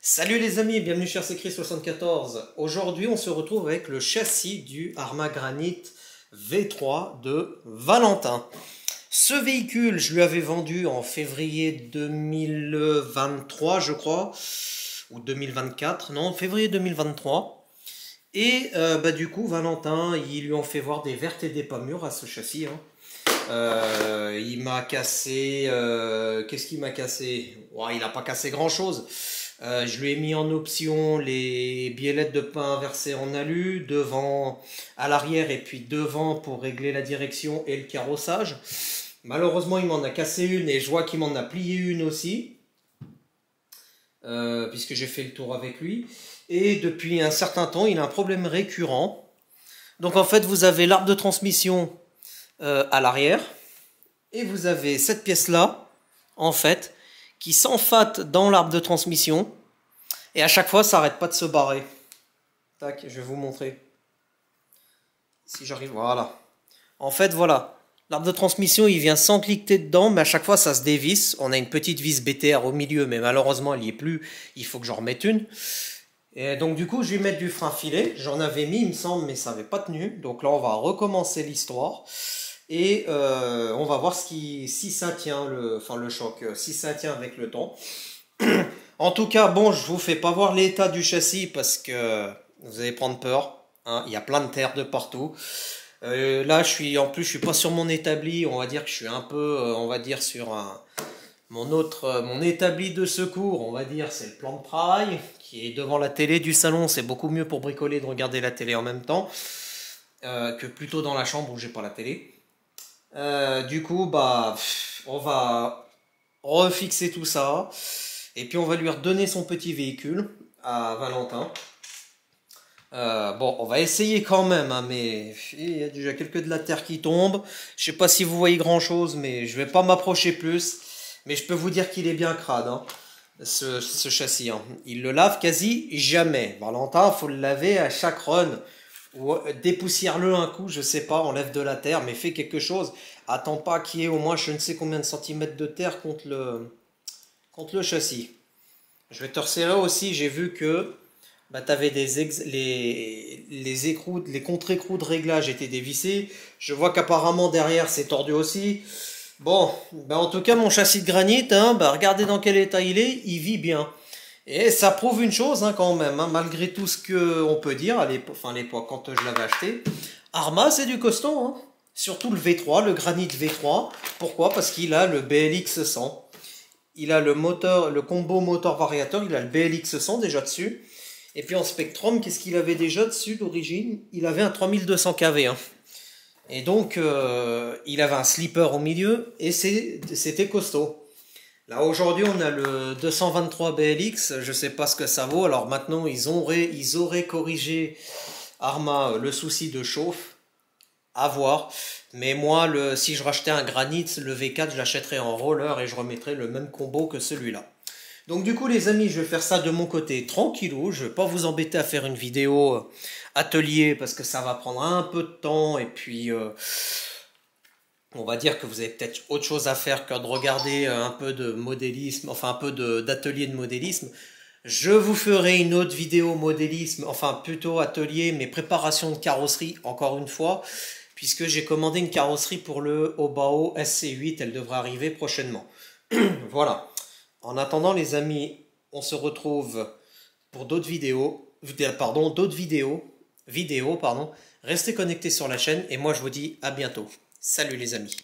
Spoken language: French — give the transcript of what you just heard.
Salut les amis, bienvenue chez Secret74. Aujourd'hui, on se retrouve avec le châssis du Arrma Granit V3 de Valentin. Ce véhicule, je lui avais vendu en février 2023, je crois, ou 2024, non, février 2023. Et du coup, Valentin, ils lui ont fait voir des vertes et des pas mûres à ce châssis, hein. Il m'a cassé. Qu'est-ce qu'il m'a cassé? Ouais, il n'a pas cassé grand-chose. Je lui ai mis en option les biellettes de pain inversées en alu, devant, à l'arrière et puis devant pour régler la direction et le carrossage. Malheureusement, il m'en a cassé une et je vois qu'il m'en a plié une aussi, puisque j'ai fait le tour avec lui. Et depuis un certain temps, il a un problème récurrent. Donc en fait, vous avez l'arbre de transmission à l'arrière et vous avez cette pièce là en fait qui s'enfâte dans l'arbre de transmission et à chaque fois ça arrête pas de se barrer. Tac, je vais vous montrer si j'arrive. Voilà, en fait voilà, l'arbre de transmission il vient s'encliqueter dedans, mais à chaque fois ça se dévisse. On a une petite vis BTR au milieu, mais malheureusement elle y est plus, il faut que j'en remette une. Et donc du coup je vais mettre du frein filet. J'en avais mis il me semble, mais ça n'avait pas tenu, donc là on va recommencer l'histoire. Et on va voir si ça tient, le choc, si ça tient avec le temps. En tout cas, bon, je vous fais pas voir l'état du châssis parce que vous allez prendre peur, hein. Il y a plein de terre de partout. Là, en plus, je suis pas sur mon établi. On va dire que je suis un peu, on va dire sur mon établi de secours. On va dire, c'est le plan de travail qui est devant la télé du salon. C'est beaucoup mieux pour bricoler de regarder la télé en même temps que plutôt dans la chambre où j'ai pas la télé. Du coup, on va refixer tout ça. Et puis on va lui redonner son petit véhicule à Valentin. Bon, on va essayer quand même, hein, mais il y a déjà quelques de la terre qui tombe. Je sais pas si vous voyez grand chose, mais je vais pas m'approcher plus. Mais je peux vous dire qu'il est bien crade, hein, ce châssis, hein. Il le lave quasi jamais. Valentin, faut le laver à chaque run. Ou dépoussière-le un coup, je sais pas, enlève de la terre, mais fais quelque chose. Attends pas qu'il y ait au moins je ne sais combien de centimètres de terre contre le châssis. Je vais te resserrer aussi, j'ai vu que tu avais les écrous, les contre-écrous de réglage étaient dévissés. Je vois qu'apparemment derrière c'est tordu aussi. Bon, en tout cas mon châssis de granit, hein, regardez dans quel état il vit bien. Et ça prouve une chose, hein, quand même, hein, malgré tout ce qu'on peut dire à l'époque quand je l'avais acheté. Arrma, c'est du costaud, hein. Surtout le V3, le Granit V3. Pourquoi? Parce qu'il a le BLX 100. Il a le moteur, le combo moteur variateur, il a le BLX 100 déjà dessus. Et puis en Spectrum, qu'est-ce qu'il avait déjà dessus d'origine? Il avait un 3200 kV, hein. Et donc, il avait un slipper au milieu et c'était costaud. Là aujourd'hui on a le 223 BLX, je sais pas ce que ça vaut. Alors maintenant ils auraient corrigé Arrma le souci de chauffe, à voir. Mais moi si je rachetais un Granit, le V4 je l'achèterais en roller et je remettrais le même combo que celui-là. Donc du coup les amis, je vais faire ça de mon côté tranquillou. Je vais pas vous embêter à faire une vidéo atelier parce que ça va prendre un peu de temps et puis on va dire que vous avez peut-être autre chose à faire que de regarder un peu de modélisme, enfin un peu d'atelier de modélisme. Je vous ferai une autre vidéo modélisme, enfin plutôt atelier, mais préparation de carrosserie, encore une fois, puisque j'ai commandé une carrosserie pour le Obao SC8, elle devrait arriver prochainement. Voilà. En attendant les amis, on se retrouve pour d'autres vidéos, pardon. Restez connectés sur la chaîne et moi je vous dis à bientôt. Salut les amis.